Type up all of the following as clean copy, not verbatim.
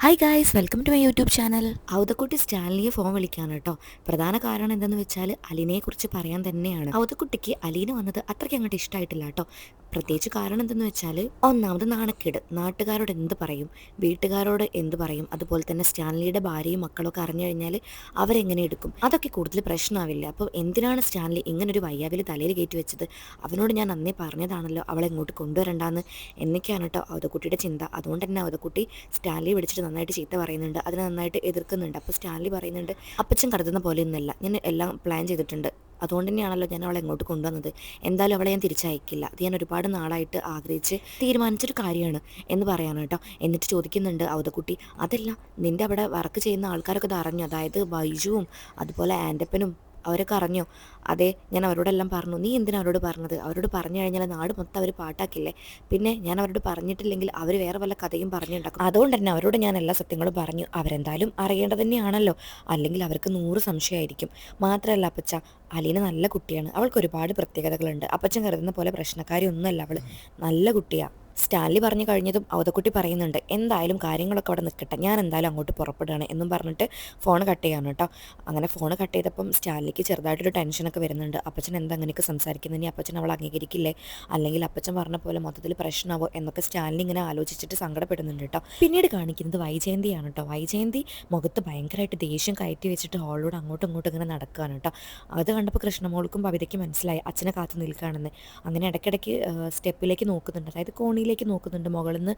Hi guys, welcome to my YouTube channel. Authakutty സ്റ്റാൻലിയെ phone വിളിക്കാണ് കേട്ടോ. പ്രധാന കാരണം എന്തെന്ന് വെച്ചാൽ അലീനയെ കുറിച്ച് പറയാൻ തന്നെയാണ്. ഔതക്കുട്ടിക്ക് അലീന വന്നത് അത്രയ്ക്ക് അങ്ങോട്ട് ഇഷ്ടമായിട്ടില്ല കേട്ടോ. പ്രത്യേകിച്ച് കാരണം എന്തെന്ന് വെച്ചാൽ, ഒന്നാമത് നാണക്കേട്. നാട്ടുകാരോട് എന്ത് പറയും, വീട്ടുകാരോട് എന്ത് പറയും, അതുപോലെ തന്നെ സ്റ്റാൻലിയുടെ ഭാര്യയും മക്കളൊക്കെ അറിഞ്ഞു കഴിഞ്ഞാൽ അവരെങ്ങനെ എടുക്കും, അതൊക്കെ കൂടുതൽ പ്രശ്നമാവില്ല. അപ്പോൾ എന്തിനാണ് സ്റ്റാൻലി ഇങ്ങനൊരു വയ്യാവിൽ തലയിൽ കയറ്റി വെച്ചത്? അവനോട് ഞാൻ അന്നേ പറഞ്ഞതാണല്ലോ അവളെ ഇങ്ങോട്ട് കൊണ്ടുവരണ്ടാന്ന് എന്നൊക്കെയാണ് കേട്ടോ ഔതക്കുട്ടിയുടെ ചിന്ത. അതുകൊണ്ട് തന്നെ ഔതക്കുട്ടി സ്റ്റാൻലി വിളിച്ചിട്ട് നന്നായിട്ട് ചീത്ത പറയുന്നുണ്ട്, അതിനെ നന്നായിട്ട് എതിർക്കുന്നുണ്ട്. അപ്പോൾ സ്റ്റാൻലി പറയുന്നുണ്ട്, അപ്പച്ചൻ കരുതുന്ന പോലെയൊന്നുമല്ല, ഞാൻ എല്ലാം പ്ലാൻ ചെയ്തിട്ടുണ്ട്, അതുകൊണ്ട് തന്നെയാണല്ലോ ഞാൻ അവളെ ഇങ്ങോട്ട് കൊണ്ടുവന്നത്. എന്തായാലും അവളെ ഞാൻ തിരിച്ചയക്കില്ല, അത് ഞാൻ ഒരുപാട് നാളായിട്ട് ആഗ്രഹിച്ച് തീരുമാനിച്ചൊരു കാര്യമാണ് എന്ന് പറയാണ് കേട്ടോ. എന്നിട്ട് ചോദിക്കുന്നുണ്ട് ഔതക്കുട്ടി, അതല്ല, നിൻ്റെ അവിടെ വർക്ക് ചെയ്യുന്ന ആൾക്കാരൊക്കെ ഇത് അറിഞ്ഞു, അതായത് ബൈജുവും അതുപോലെ ആൻ്റപ്പനും അവരൊക്കെ അറിഞ്ഞോ? അതെ, ഞാൻ അവരോടെല്ലാം പറഞ്ഞു. നീ എന്തിനാ അവരോട് പറഞ്ഞത്? അവരോട് പറഞ്ഞു കഴിഞ്ഞാൽ നാട് മൊത്തം അവർ പാട്ടാക്കില്ലേ? പിന്നെ ഞാൻ അവരോട് പറഞ്ഞിട്ടില്ലെങ്കിൽ അവർ വേറെ വല്ല കഥയും പറഞ്ഞുണ്ടാക്കും. അതുകൊണ്ട് തന്നെ അവരോട് ഞാൻ എല്ലാ സത്യങ്ങളും പറഞ്ഞു. അവരെന്തായാലും അറിയേണ്ടത് തന്നെയാണല്ലോ, അല്ലെങ്കിൽ അവർക്ക് 100 സംശയമായിരിക്കും. മാത്രമല്ല അപ്പച്ച, അലീന നല്ല കുട്ടിയാണ്, അവൾക്ക് ഒരുപാട് പ്രത്യേകതകളുണ്ട്. അപ്പച്ചൻ കരുതുന്ന പോലെ പ്രശ്നക്കാരി ഒന്നുമല്ല അവൾ, നല്ല കുട്ടിയാണ്. സ്റ്റാൻലി പറഞ്ഞു കഴിഞ്ഞതും ഔതക്കുട്ടി പറയുന്നുണ്ട്, എന്തായാലും കാര്യങ്ങളൊക്കെ അവിടെ നിൽക്കട്ടെ, ഞാൻ എന്തായാലും അങ്ങോട്ട് പുറപ്പെടുകയാണ് എന്നും പറഞ്ഞിട്ട് ഫോൺ കട്ട് ചെയ്യാണ് കേട്ടോ. അങ്ങനെ ഫോൺ കട്ട് ചെയ്തപ്പം സ്റ്റാൻലിക്ക് ചെറുതായിട്ടൊരു ടെൻഷനൊക്കെ വരുന്നുണ്ട്. അപ്പച്ചൻ എന്താ അങ്ങനെയൊക്കെ സംസാരിക്കുന്നത്, ഇനി അപ്പച്ചൻ അവൾ അംഗീകരിക്കില്ലേ, അല്ലെങ്കിൽ അപ്പച്ചൻ പറഞ്ഞ പോലെ മൊത്തത്തിൽ പ്രശ്നമാവോ എന്നൊക്കെ സ്റ്റാൻലി ഇങ്ങനെ ആലോചിച്ചിട്ട് സങ്കടപ്പെടുന്നുണ്ട് കേട്ടോ. പിന്നീട് കാണിക്കുന്നത് വൈജയന്തിയാണ് കേട്ടോ. വൈജയന്തി മുഖത്ത് ഭയങ്കരമായിട്ട് ദേഷ്യം കയറ്റി വെച്ചിട്ട് ഹോളിലൂടെ അങ്ങോട്ടും ഇങ്ങോട്ടും ഇങ്ങനെ നടക്കുകയാണ് കേട്ടോ. അത് കണ്ടപ്പോൾ കൃഷ്ണമോൾക്കും ഭവിതയ്ക്ക് മനസ്സിലായി അച്ഛനെ കാത്തു നിൽക്കുകയാണെന്ന്. അങ്ങനെ ഇടയ്ക്കിടയ്ക്ക് സ്റ്റെപ്പിലേക്ക് നോക്കുന്നുണ്ട്, അതായത് കോണിയിലേക്ക് നോക്കുന്നുണ്ട്, മുകളിൽ നിന്ന്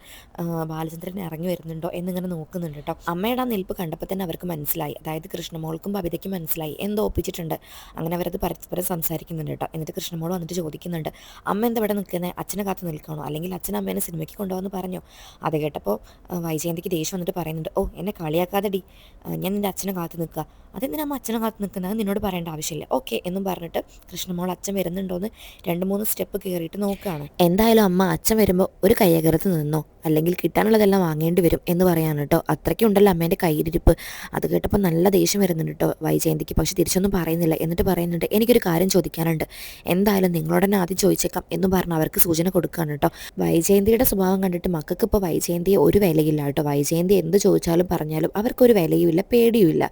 ബാലചന്ദ്രൻ ഇറങ്ങി വരുന്നുണ്ടോ എന്നിങ്ങനെ നോക്കുന്നുണ്ട് കേട്ടോ. അമ്മയുടെ ആ നിൽപ്പ് കണ്ടപ്പോൾ തന്നെ അവർക്ക് മനസ്സിലായി, അതായത് കൃഷ്ണമോൾക്കും ഭവിതയ്ക്കും മനസ്സിലായി എന്തോ ഒപ്പിച്ചിട്ടുണ്ട്. അങ്ങനെ അവരത് പരസ്പരം സംസാരിക്കുന്നുണ്ട് കേട്ടോ. എന്നിട്ട് കൃഷ്ണമോൾ വന്നിട്ട് ചോദിക്കുന്നുണ്ട്, അമ്മ എന്താ ഇവിടെ നിൽക്കുന്നത്, അച്ഛനെ കാത്ത് നിൽക്കണോ, അല്ലെങ്കിൽ അച്ഛൻ അമ്മേനെ സിനിമയ്ക്ക് കൊണ്ടുപോകാമെന്ന് പറഞ്ഞോ? അത് കേട്ടപ്പോൾ വൈജയന്തിക്ക് ദേഷ്യം വന്നിട്ട് പറയുന്നുണ്ട്, ഓ എന്നെ കളിയാക്കാതെടി, ഞാൻ നിൻ്റെ അച്ഛനെ കാത്ത് നിൽക്കുക. അതെന്തിനാ അമ്മ അച്ഛനെ കാത്ത് നിൽക്കുന്നത്, നിന്നോട് പറയേണ്ട ആവശ്യമില്ല, ഓക്കെ എന്നും പറഞ്ഞിട്ട് കൃഷ്ണമോൾ അച്ഛൻ വരുന്നുണ്ടോയെന്ന് 2-3 സ്റ്റെപ്പ് കയറിയിട്ട് നോക്കുകയാണ്. എന്തായാലും അമ്മ അച്ഛൻ വരുമ്പോൾ ഒരു കയ്യകരത്ത് നിന്നോ, അല്ലെങ്കിൽ കിട്ടാനുള്ളതെല്ലാം വാങ്ങേണ്ടി വരും എന്ന് പറയാണ് കേട്ടോ. അത്രയ്ക്കുണ്ടല്ലോ അമ്മേൻ്റെ കയ്യിലിരിപ്പ്. അത് കേട്ടപ്പോൾ നല്ല ദേഷ്യം വരുന്നുണ്ട് കേട്ടോ വൈജയന്തിക്ക്. പക്ഷെ തിരിച്ചൊന്നും പറയുന്നില്ല. എന്നിട്ട് പറയുന്നുണ്ട്, എനിക്കൊരു കാര്യം ചോദിക്കാനുണ്ട്, എന്തായാലും നിങ്ങളോട് തന്നെ ആദ്യം ചോദിച്ചേക്കാം എന്ന് പറഞ്ഞ് അവർക്ക് സൂചന കൊടുക്കുകയാണ് കേട്ടോ. വൈജയന്തിയുടെ സ്വഭാവം കണ്ടിട്ട് മക്കൾക്ക് ഇപ്പോൾ വൈജയന്തിയെ ഒരു വിലയില്ല കേട്ടോ. വൈജയന്തി എന്ത് ചോദിച്ചാലും പറഞ്ഞാലും അവർക്കൊരു വിലയുമില്ല, പേടിയുമില്ല.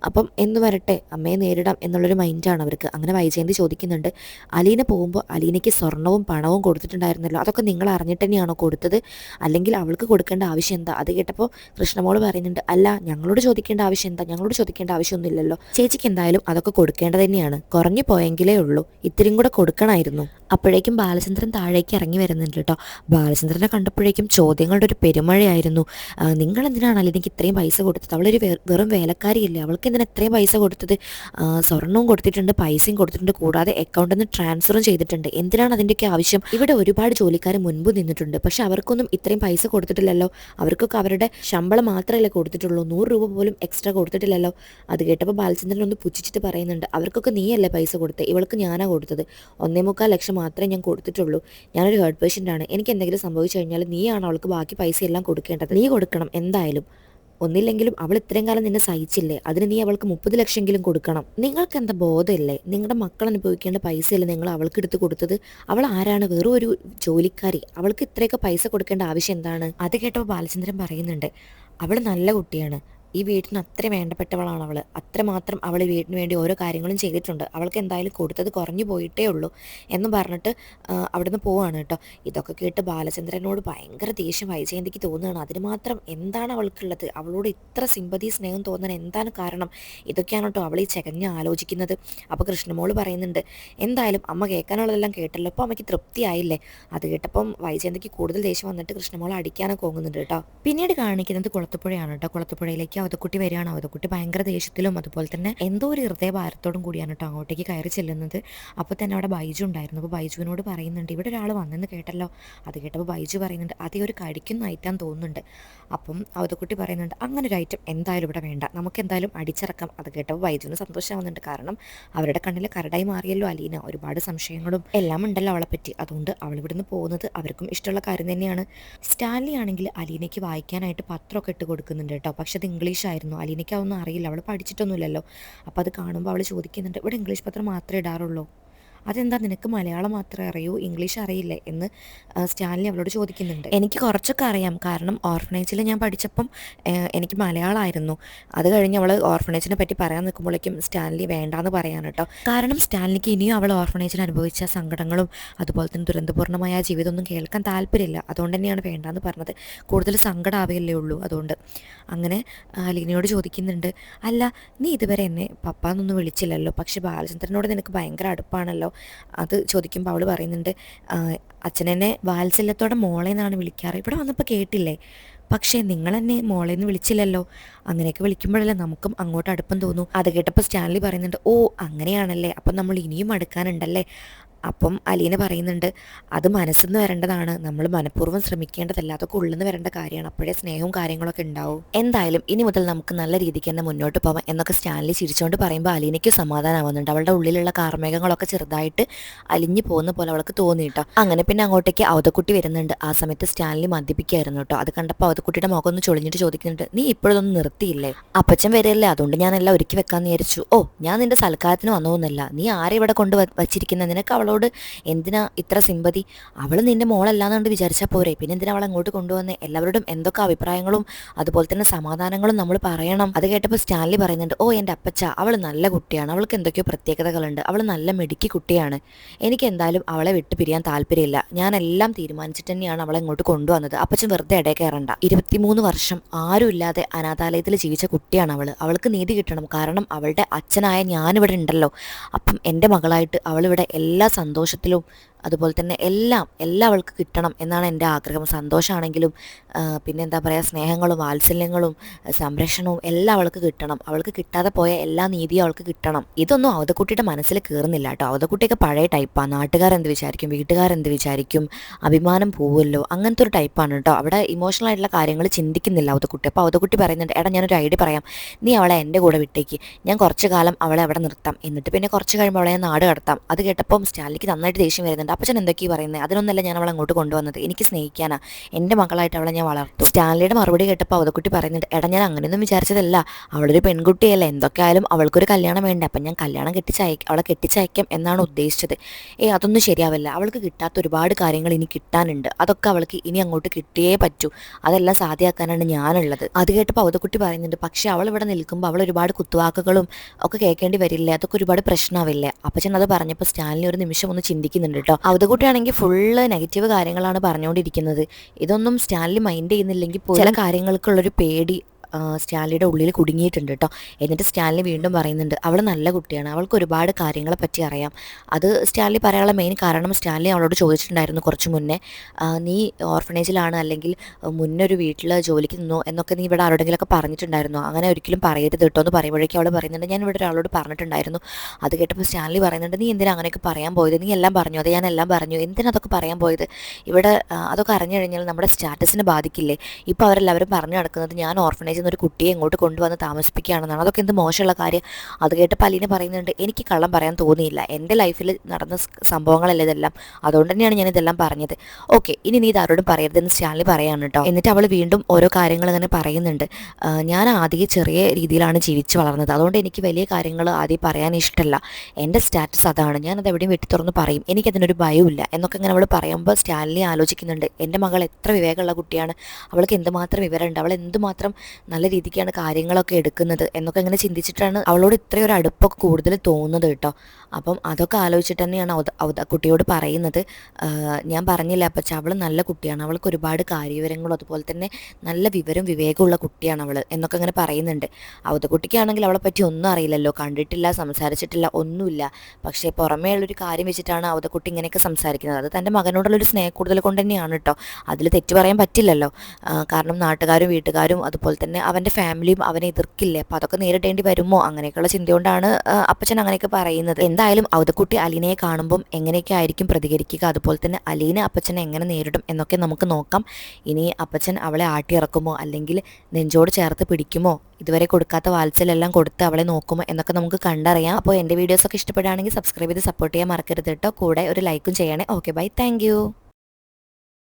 അപ്പം എന്ന് വരട്ടെ, അമ്മയെ നേരിടാം എന്നുള്ളൊരു മൈൻഡാണ് അവർക്ക്. അങ്ങനെ വൈജയന്തി ചോദിക്കുന്നുണ്ട്, അലീന പോകുമ്പോൾ അലീനയ്ക്ക് സ്വർണവും പണവും കൊടുത്തിട്ടുണ്ടായിരുന്നല്ലോ, അതൊക്കെ നിങ്ങൾ അറിഞ്ഞിട്ട് തന്നെയാണോ കൊടുത്തത്, അല്ലെങ്കിൽ അവൾക്ക് കൊടുക്കേണ്ട ആവശ്യം എന്താ? അത് കേട്ടപ്പോൾ കൃഷ്ണമോൾ പറയുന്നുണ്ട്, അല്ല, ഞങ്ങളോട് ചോദിക്കേണ്ട ആവശ്യം എന്താ, ഞങ്ങളോട് ചോദിക്കേണ്ട ആവശ്യമൊന്നുമില്ലല്ലോ, ചേച്ചിക്ക് എന്തായാലും അതൊക്കെ കൊടുക്കേണ്ടത് തന്നെയാണ്, കുറഞ്ഞു പോയെങ്കിലേ ഉള്ളൂ, ഇത്തിരിയും കൂടെ കൊടുക്കണമായിരുന്നു. അപ്പോഴേക്കും ബാലചന്ദ്രൻ താഴേക്ക് ഇറങ്ങി വരുന്നുണ്ട് കേട്ടോ. ബാലചന്ദ്രനെ കണ്ടപ്പോഴേക്കും ചോദ്യങ്ങളുടെ ഒരു പെരുമഴയായിരുന്നു. നിങ്ങൾ എന്തിനാണ് അലീനയ്ക്ക് ഇത്രയും പൈസ കൊടുത്തത്, അവളൊരു വെറും വേലക്കാരിയല്ലേ, അവൾക്ക് എന്തിനാ ഇത്രയും പൈസ കൊടുത്തത്? സ്വർണവും കൊടുത്തിട്ടുണ്ട്, പൈസയും കൊടുത്തിട്ടുണ്ട്, കൂടാതെ അക്കൗണ്ടിൽ നിന്ന് ട്രാൻസ്ഫറും ചെയ്തിട്ടുണ്ട്, എന്തിനാണ് അതിൻ്റെയൊക്കെ ആവശ്യം? ഇവിടെ ഒരുപാട് ജോലിക്കാർ മുൻപ് നിന്നിട്ടുണ്ട്, പക്ഷെ അവർക്കൊന്നും ഇത്രയും പൈസ കൊടുത്തിട്ടില്ലല്ലോ, അവർക്കൊക്കെ അവരുടെ ശമ്പളം മാത്രമല്ലേ കൊടുത്തിട്ടുള്ളൂ, 100 രൂപ പോലും എക്സ്ട്രാ കൊടുത്തിട്ടില്ലല്ലോ. അത് കേട്ടപ്പോൾ ബാലചന്ദ്രൻ ഒന്ന് പുച്ഛിച്ചിട്ട് പറയുന്നുണ്ട്, അവർക്കൊക്കെ നീയല്ലേ പൈസ കൊടുത്തത്, ഇവൾക്ക് ഞാനാണ് കൊടുത്തത്, 1.25 ലക്ഷം മാത്രമേ ഞാൻ കൊടുത്തിട്ടുള്ളൂ, ഞാനൊരു ഹേർട്ട് പേഷ്യൻ്റാണ്, എനിക്ക് എന്തെങ്കിലും സംഭവിച്ചു കഴിഞ്ഞാൽ നീയാണ് അവൾക്ക് ബാക്കി പൈസ എല്ലാം കൊടുക്കേണ്ടത്, നീ കൊടുക്കണം എന്തായാലും. ഒന്നില്ലെങ്കിലും അവൾ ഇത്രയും കാലം നിന്നെ സഹിച്ചില്ലേ, അതിന് നീ അവൾക്ക് 30 ലക്ഷമെങ്കിലും കൊടുക്കണം. നിങ്ങൾക്ക് എന്താ ബോധമില്ലേ? നിങ്ങളുടെ മക്കൾ അനുഭവിക്കേണ്ട പൈസയല്ലേ നിങ്ങൾ അവൾക്ക് എടുത്ത് കൊടുത്തത്? അവൾ ആരാണ്? വെറും ഒരു ജോലിക്കാരി, അവൾക്ക് ഇത്രയൊക്കെ പൈസ കൊടുക്കേണ്ട ആവശ്യം എന്താണ്? അത് കേട്ടപ്പോൾ ബാലചന്ദ്രൻ പറയുന്നുണ്ട്, അവൾ നല്ല കുട്ടിയാണ്, ഈ വീട്ടിന് അത്ര വേണ്ടപ്പെട്ടവളാണ് അവൾ, അത്രമാത്രം അവൾ വീടിന് വേണ്ടി ഓരോ കാര്യങ്ങളും ചെയ്തിട്ടുണ്ട്, അവൾക്ക് എന്തായാലും കൊടുത്തത് കുറഞ്ഞു പോയിട്ടേ ഉള്ളൂ എന്ന് പറഞ്ഞിട്ട് അവിടുന്ന് പോവാണ് കേട്ടോ. ഇതൊക്കെ കേട്ട് ബാലചന്ദ്രനോട് ഭയങ്കര ദേഷ്യം വൈജയന്തിക്ക് തോന്നുകയാണ്. അതിന് മാത്രം എന്താണ് അവൾക്കുള്ളത്, അവളോട് ഇത്ര സിമ്പതി സ്നേഹം തോന്നാൻ എന്താണ് കാരണം? ഇതൊക്കെയാണ് കേട്ടോ അവൾ ഈ ചകഞ്ഞ് ആലോചിക്കുന്നത്. അപ്പോൾ കൃഷ്ണമോള് പറയുന്നുണ്ട്, എന്തായാലും അമ്മ കേൾക്കാനുള്ളതെല്ലാം കേട്ടല്ലോ, അപ്പോൾ അമ്മയ്ക്ക് തൃപ്തിയായില്ലേ? അത് കേട്ടപ്പം വൈജയന്തിക്ക് കൂടുതൽ ദേഷ്യം വന്നിട്ട് കൃഷ്ണമോളെ അടിക്കാനൊക്കെ പോകുന്നുണ്ട് കേട്ടോ. പിന്നീട് കാണിക്കുന്നത് കുളത്തുപുഴയാണ് കേട്ടോ. കുളത്തുപുഴയിലേക്ക് അവതക്കുട്ടി വരികയാണ്. അവതക്കുട്ടി ഭയങ്കര ദേഷ്യത്തിലും അതുപോലെ തന്നെ എന്തോ ഒരു ഹൃദയഭാരത്തോടും കൂടിയാണ് കേട്ടോ അങ്ങോട്ടേക്ക് കയറി ചെല്ലുന്നത്. അപ്പോൾ തന്നെ അവിടെ ബൈജു ഉണ്ടായിരുന്നു. അപ്പോൾ ബൈജുവിനോട് പറയുന്നുണ്ട്, ഇവിടെ ഒരാൾ വന്നെന്ന് കേട്ടല്ലോ. അത് കേട്ടപ്പോൾ ബൈജു പറയുന്നുണ്ട്, അതേ ഒരു കഴിക്കുന്ന ഐറ്റം തോന്നുന്നുണ്ട്. അപ്പം അവതക്കുട്ടി പറയുന്നുണ്ട്, അങ്ങനെ ഒരു ഐറ്റം എന്തായാലും ഇവിടെ വേണ്ട, നമുക്ക് എന്തായാലും അടിച്ചിറക്കാം. അത് കേട്ടപ്പോൾ ബൈജുവിന് സന്തോഷമാവുന്നുണ്ട്, കാരണം അവരുടെ കണ്ണിൽ കരടായി മാറിയല്ലോ അലീന, ഒരുപാട് സംശയങ്ങളും എല്ലാം ഉണ്ടല്ലോ അവളെ പറ്റി, അതുകൊണ്ട് അവൾ ഇവിടുന്ന് പോകുന്നത് അവർക്കും ഇഷ്ടമുള്ള കാര്യം തന്നെയാണ്. സ്റ്റാൻലി ആണെങ്കിൽ അലീനയ്ക്ക് വായിക്കാനായിട്ട് പത്രമൊക്കെ ഇട്ട് കൊടുക്കുന്നുണ്ട് കേട്ടോ. പക്ഷെ അത് ഇംഗ്ലീഷ് ആയിരുന്നു, അലീനയ്ക്ക് അതൊന്നും അറിയില്ല, അവൾ പഠിച്ചിട്ടൊന്നുമില്ലല്ലോ. അപ്പോൾ അത് കാണുമ്പോൾ അവൾ ചോദിക്കുന്നുണ്ട്, ഇവിടെ ഇംഗ്ലീഷ് പത്രം മാത്രമേ ഇടാറുള്ളൂ, അതെന്താ നിനക്ക് മലയാളം മാത്രമേ അറിയൂ, ഇംഗ്ലീഷ് അറിയില്ലേ എന്ന് സ്റ്റാൻലി അവളോട് ചോദിക്കുന്നുണ്ട്. എനിക്ക് കുറച്ചൊക്കെ അറിയാം, കാരണം ഓർഫനേജിൽ ഞാൻ പഠിച്ചപ്പം എനിക്ക് മലയാളമായിരുന്നു. അത് കഴിഞ്ഞ് അവൾ ഓർഫനേജിനെ പറ്റി പറയാൻ നിൽക്കുമ്പോഴേക്കും സ്റ്റാൻലി വേണ്ടാന്ന് പറയാൻ കേട്ടോ. കാരണം സ്റ്റാൻലിക്ക് ഇനിയും അവൾ ഓർഫനേജിൽ അനുഭവിച്ച സങ്കടങ്ങളും അതുപോലെ തന്നെ ദുരന്തപൂർണ്ണമായ ജീവിതമൊന്നും കേൾക്കാൻ താല്പര്യമില്ല. അതുകൊണ്ട് തന്നെയാണ് വേണ്ടാന്ന് പറഞ്ഞത്. കൂടുതൽ സങ്കടമാവുകയല്ലേ ഉള്ളൂ. അതുകൊണ്ട് അങ്ങനെ അലീനയോട് ചോദിക്കുന്നുണ്ട്, അല്ല നീ ഇതുവരെ എന്നെ പപ്പാന്നൊന്നും വിളിച്ചില്ലല്ലോ, പക്ഷെ ബാലചന്ദ്രനോട് നിനക്ക് ഭയങ്കര അടുപ്പാണല്ലോ. അത് ചോദിക്കുമ്പോൾ അവൾ പറയുന്നുണ്ട്, അച്ഛനെന്നെ വാത്സല്യത്തോടെ മോളെ എന്നാണ് വിളിക്കാറ്, ഇവിടെ വന്നപ്പോൾ കേട്ടില്ലേ, പക്ഷേ നിങ്ങളെന്നെ മോളേന്ന് വിളിച്ചില്ലല്ലോ. അങ്ങനെയൊക്കെ വിളിക്കുമ്പോഴല്ലേ നമുക്കും അങ്ങോട്ട് അടുപ്പം തോന്നും. അത് കേട്ടപ്പോൾ സ്റ്റാൻലി പറയുന്നുണ്ട്, ഓ അങ്ങനെയാണല്ലേ, അപ്പം നമ്മൾ ഇനിയും അടുക്കാനുണ്ടല്ലേ. അപ്പം അലീന പറയുന്നുണ്ട്, അത് മനസ്സിന്ന് വരേണ്ടതാണ്, നമ്മൾ മനഃപൂർവ്വം ശ്രമിക്കേണ്ടതല്ല, അതൊക്കെ ഉള്ളിൽ നിന്ന് വരേണ്ട കാര്യമാണ്, അപ്പോഴേ സ്നേഹവും കാര്യങ്ങളൊക്കെ ഉണ്ടാവും. എന്തായാലും ഇനി മുതൽ നമുക്ക് നല്ല രീതിക്ക് തന്നെ മുന്നോട്ട് പോകാം എന്നൊക്കെ സ്റ്റാൻലി ചിരിച്ചുകൊണ്ട് പറയുമ്പോൾ അലീനയ്ക്ക് സമാധാനമാവുന്നുണ്ട്. അവളുടെ ഉള്ളിലുള്ള കാർമേഘങ്ങളൊക്കെ ചെറുതായിട്ട് അലിഞ്ഞു പോകുന്ന പോലെ അവൾക്ക് തോന്നി കേട്ടോ. അങ്ങനെ പിന്നെ അങ്ങോട്ടേക്ക് അവതക്കുട്ടി വരുന്നുണ്ട്. ആ സമയത്ത് സ്റ്റാൻലി മദ്യപിക്കായിരുന്നു കേട്ടോ. അത് കണ്ടപ്പോൾ അവതക്കുട്ടിയുടെ മുഖം ഒന്ന് ചൊളിഞ്ഞിട്ട് ചോദിക്കുന്നുണ്ട്, നീ ഇപ്പോഴൊന്നും നിർത്തിയില്ലേ? അപ്പച്ചൻ വരികയല്ലേ, അതുകൊണ്ട് ഞാനെല്ലാം ഒരുക്കി വെക്കാന്ന് വിചാരിച്ചു. ഓ ഞാൻ നിന്റെ സൽക്കാരത്തിന് വന്നോന്നല്ല, നീ ആരെ ഇവിടെ കൊണ്ട് വച്ചിരിക്കുന്നത്, നിനക്ക് അവളോട് എന്തിനാ ഇത്ര സിമ്പതി? അവൾ നിന്റെ മോളല്ലാന്നുകൊണ്ട് വിചാരിച്ചാൽ പോരെ, പിന്നെ എന്തിനാ അവളെ അങ്ങോട്ട് കൊണ്ടുവന്നേ? എല്ലാവരോടും എന്തൊക്കെ അഭിപ്രായങ്ങളും അതുപോലെ തന്നെ സമാധാനങ്ങളും നമ്മൾ പറയണം. അത് കേട്ടപ്പോൾ സ്റ്റാൻലി പറയുന്നുണ്ട്, ഓ എൻ്റെ അപ്പച്ച, അവൾ നല്ല കുട്ടിയാണ്, അവൾക്ക് എന്തൊക്കെയോ പ്രത്യേകതകളുണ്ട്, അവൾ നല്ല മിടുക്കി കുട്ടിയാണ്, എനിക്ക് എന്തായാലും അവളെ വിട്ട് പിരിയാൻ താല്പര്യമില്ല, ഞാനെല്ലാം തീരുമാനിച്ചിട്ട് തന്നെയാണ് അവളെ ഇങ്ങോട്ട് കൊണ്ടുവന്നത്. അപ്പച്ചൻ വെറുതെ ഇടയിൽ കയറണ്ട. 23 വർഷം ആരും ഇല്ലാതെ അനാഥാലയത്തിൽ ജീവിച്ച കുട്ടിയാണ് അവൾ, അവൾക്ക് നീതി കിട്ടണം. കാരണം അവളുടെ അച്ഛനായ ഞാനിവിടെ ഉണ്ടല്ലോ, അപ്പം എൻ്റെ മകളായിട്ട് അവളിവിടെ എല്ലാ സന്തോഷത്തിലും അതുപോലെ തന്നെ എല്ലാം അവൾക്ക് കിട്ടണം എന്നാണ് എൻ്റെ ആഗ്രഹം. സന്തോഷമാണെങ്കിലും പിന്നെ എന്താ പറയുക, സ്നേഹങ്ങളും വാത്സല്യങ്ങളും സംരക്ഷണവും എല്ലാം അവൾക്ക് കിട്ടണം. അവൾക്ക് കിട്ടാതെ പോയ എല്ലാ നീതിയും അവൾക്ക് കിട്ടണം. ഇതൊന്നും അവതക്കുട്ടിയുടെ മനസ്സിൽ കയറുന്നില്ല കേട്ടോ. അവതക്കുട്ടിയൊക്കെ പഴയ ടൈപ്പാണ്. നാട്ടുകാരെന്ത് വിചാരിക്കും, വീട്ടുകാരെന്ത് വിചാരിക്കും, അഭിമാനം പോവുമല്ലോ, അങ്ങനത്തെ ഒരു ടൈപ്പാണ് കേട്ടോ. അവിടെ ഇമോഷണൽ ആയിട്ടുള്ള കാര്യങ്ങൾ ചിന്തിക്കുന്നില്ല അവതക്കുട്ടി. അപ്പോൾ അവതക്കുട്ടി പറയുന്നുണ്ട്, എടാ ഞാനൊരു ഐഡിയ പറയാം, നീ അവളെ എൻ്റെ കൂടെ വിട്ടേക്ക്, ഞാൻ കുറച്ച് കാലം അവളെ അവിടെ നിർത്താം, എന്നിട്ട് പിന്നെ കുറച്ച് കഴിയുമ്പോൾ അവളെ ഞാൻ നാട് കടത്താം. അത് കേട്ടപ്പം സ്റ്റാൻലിക്ക് നന്നായിട്ട് ദേഷ്യം വരുന്നുണ്ട്. അപ്പച്ചൻ എന്തൊക്കെയാണ് പറയുന്നത്, അതിനൊന്നല്ല ഞാൻ അവളെ അങ്ങോട്ട് കൊണ്ടുവന്നത്, എനിക്ക് സ്നേഹിക്കാനാ, എൻ്റെ മകളായിട്ട് അവളെ ഞാൻ വളർത്തും. സ്റ്റാൻലിയുടെ മറുപടി കേട്ടപ്പോൾ അവതക്കുട്ടി പറയുന്നുണ്ട്, എടാ ഞാൻ അങ്ങനെയൊന്നും വിചാരിച്ചതല്ല, അവളൊരു പെൺകുട്ടിയല്ലേ, എന്തൊക്കെയായാലും അവൾക്കൊരു കല്യാണം വേണ്ട, അപ്പം ഞാൻ കല്യാണം അവളെ കെട്ടിച്ചയക്കാം എന്നാണ് ഉദ്ദേശിച്ചത്. അതൊന്നും ശരിയാവില്ല, അവൾക്ക് കിട്ടാത്ത ഒരുപാട് കാര്യങ്ങൾ ഇനി കിട്ടാനുണ്ട്, അതൊക്കെ അവൾക്ക് ഇനി അങ്ങോട്ട് കിട്ടിയേ പറ്റൂ, അതെല്ലാം സാധ്യമാക്കാനാണ് ഞാനുള്ളത്. അത് കേട്ടപ്പോൾ അവതക്കുട്ടി പറയുന്നുണ്ട്, പക്ഷേ അവൾ ഇവിടെ നിൽക്കുമ്പോൾ അവൾ ഒരുപാട് കുത്തുവാക്കുകളും ഒക്കെ കേൾക്കേണ്ടി വരില്ലേ, അതൊക്കെ ഒരുപാട് പ്രശ്നമാവില്ലേ. അപ്പച്ചൻ അത് പറഞ്ഞപ്പോൾ സ്റ്റാൻലി ഒരു നിമിഷം ഒന്ന് ചിന്തിക്കുന്നുണ്ട് കേട്ടോ. അവതക്കുട്ടിയാണെങ്കിൽ ഫുള്ള് നെഗറ്റീവ് കാര്യങ്ങളാണ് പറഞ്ഞുകൊണ്ടിരിക്കുന്നത്. ഇതൊന്നും സ്റ്റാൻലി മൈൻഡ് ചെയ്യുന്നില്ലെങ്കിൽ ചില കാര്യങ്ങൾക്കുള്ളൊരു പേടി സ്റ്റാൻലിയുടെ ഉള്ളിൽ കുടുങ്ങിയിട്ടുണ്ട് കേട്ടോ. എന്നിട്ട് സ്റ്റാൻലി വീണ്ടും പറയുന്നുണ്ട്, അവൾ നല്ല കുട്ടിയാണ്, അവൾക്ക് ഒരുപാട് കാര്യങ്ങളെ പറ്റി അറിയാം. അത് സ്റ്റാൻലി പറയാനുള്ള മെയിൻ കാരണം സ്റ്റാൻലി അവളോട് ചോദിച്ചിട്ടുണ്ടായിരുന്നു കുറച്ച് മുന്നേ, നീ ഓർഫനേജിലാണ് അല്ലെങ്കിൽ മുന്നൊരു വീട്ടിൽ ജോലിക്ക് നിന്നോ എന്നൊക്കെ നീ ഇവിടെ ആരോടെങ്കിലൊക്കെ പറഞ്ഞിട്ടുണ്ടായിരുന്നു, അങ്ങനെ ഒരിക്കലും പറയരുത് കേട്ടോ എന്ന് പറയുമ്പോഴേക്കും അവൾ പറയുന്നുണ്ട്, ഞാൻ ഇവിടെ ഒരാളോട് പറഞ്ഞിട്ടുണ്ടായിരുന്നു. അത് കേട്ടപ്പോൾ സ്റ്റാൻലി പറയുന്നുണ്ട്, നീ എന്തിനാ അങ്ങനെയൊക്കെ പറയാൻ പോയത്, നീ എല്ലാം പറഞ്ഞു, അത് ഞാൻ എല്ലാം പറഞ്ഞു, എന്തിനാ അതൊക്കെ പറയാൻ പോയത്, ഇവിടെ അതൊക്കെ അറിഞ്ഞു കഴിഞ്ഞാൽ നമ്മുടെ സ്റ്റാറ്റസിനെ ബാധിക്കില്ലേ. ഇപ്പോൾ അവരെല്ലാവരും പറഞ്ഞു നടക്കുന്നത് ഞാൻ ഓർഫനേജിൽ ഒരു കുട്ടിയെ ഇങ്ങോട്ട് കൊണ്ടുവന്ന് താമസിപ്പിക്കുകയാണെന്നാണ്, അതൊക്കെ എന്ത് മോശമുള്ള കാര്യം. അത് കേട്ട് പലീന പറയുന്നുണ്ട്, എനിക്ക് കള്ളം പറയാൻ തോന്നിയില്ല, എൻ്റെ ലൈഫിൽ നടന്ന സംഭവങ്ങളല്ലേ ഇതെല്ലാം, അതുകൊണ്ട് തന്നെയാണ് ഞാൻ ഇതെല്ലാം പറഞ്ഞത്. ഓക്കെ, ഇനി നീ ഇതാരോടും പറയരുതെന്ന് സ്റ്റാൻലി പറയാണ് കേട്ടോ. എന്നിട്ട് അവൾ വീണ്ടും ഓരോ കാര്യങ്ങൾ ഇങ്ങനെ പറയുന്നുണ്ട്, ഞാൻ ആദ്യം ചെറിയ രീതിയിലാണ് ജീവിച്ച് വളർന്നത്, അതുകൊണ്ട് എനിക്ക് വലിയ കാര്യങ്ങൾ ആദ്യം പറയാൻ ഇഷ്ടമല്ല, എൻ്റെ സ്റ്റാറ്റസ് അതാണ്, ഞാനത് എവിടെയും വെട്ടി തുറന്ന് പറയും, എനിക്കതിനൊരു ഭയമില്ല എന്നൊക്കെ ഇങ്ങനെ അവൾ പറയുമ്പോൾ സ്റ്റാൻലി ആലോചിക്കുന്നുണ്ട്, എൻ്റെ മകൾ എത്ര വിവേകമുള്ള കുട്ടിയാണ്, അവൾക്ക് എന്തുമാത്രം വിവരമുണ്ട്, അവൾ എന്തുമാത്രം നല്ല രീതിക്കാണ് കാര്യങ്ങളൊക്കെ എടുക്കുന്നത് എന്നൊക്കെ ഇങ്ങനെ ചിന്തിച്ചിട്ടാണ് അവളോട് ഇത്രയൊരു അടുപ്പൊക്കെ കൂടുതൽ തോന്നുന്നത് കേട്ടോ. അപ്പം അതൊക്കെ ആലോചിച്ചിട്ട് തന്നെയാണ് കുട്ടിയോട് പറയുന്നത്, ഞാൻ പറഞ്ഞില്ല അപ്പച്ച, അവൾ നല്ല കുട്ടിയാണ്, അവൾക്ക് ഒരുപാട് കാര്യവിവരങ്ങളും അതുപോലെ തന്നെ നല്ല വിവരം വിവേകമുള്ള കുട്ടിയാണ് അവൾ എന്നൊക്കെ ഇങ്ങനെ പറയുന്നുണ്ട്. കുട്ടിക്കാണെങ്കിൽ അവളെ പറ്റി ഒന്നും അറിയില്ലല്ലോ, കണ്ടിട്ടില്ല, സംസാരിച്ചിട്ടില്ല, ഒന്നുമില്ല. പക്ഷേ പുറമേ ഉള്ളൊരു കാര്യം വെച്ചിട്ടാണ് കുട്ടി ഇങ്ങനെയൊക്കെ സംസാരിക്കുന്നത്. അത് തൻ്റെ മകനോടുള്ളൊരു സ്നേഹക്കൂടുതൽ കൊണ്ട് തന്നെയാണ് കേട്ടോ. അതിൽ തെറ്റ് പറയാൻ പറ്റില്ലല്ലോ. കാരണം നാട്ടുകാരും വീട്ടുകാരും അതുപോലെ തന്നെ അവൻ്റെ ഫാമിലിയും അവനെ എതിർക്കില്ലേ, അപ്പോൾ അതൊക്കെ നേരിടേണ്ടി വരുമോ, അങ്ങനെയൊക്കെയുള്ള ചിന്തകൊണ്ടാണ് അപ്പച്ചൻ അങ്ങനെയൊക്കെ പറയുന്നത്. എന്തായാലും അവതക്കുട്ടി അലീനയെ കാണുമ്പം എങ്ങനെയൊക്കെ ആയിരിക്കും പ്രതികരിക്കുക, അതുപോലെ തന്നെ അലീന അപ്പച്ചനെ എങ്ങനെ നേരിടും എന്നൊക്കെ നമുക്ക് നോക്കാം. ഇനി അപ്പച്ചൻ അവളെ ആട്ടിയിറക്കുമോ അല്ലെങ്കിൽ നെഞ്ചോട് ചേർത്ത് പിടിക്കുമോ, ഇതുവരെ കൊടുക്കാത്ത വാത്സല്യെല്ലാം കൊടുത്ത് അവളെ നോക്കുമോ എന്നൊക്കെ നമുക്ക് കണ്ടറിയാം. അപ്പോൾ എൻ്റെ വീഡിയോസൊക്കെ ഇഷ്ടപ്പെടുകയാണെങ്കിൽ സബ്സ്ക്രൈബ് ചെയ്ത് സപ്പോർട്ട് ചെയ്യാൻ മറക്കരുത് കേട്ടോ. കൂടെ ഒരു ലൈക്കും ചെയ്യണേ. Okay bye, thank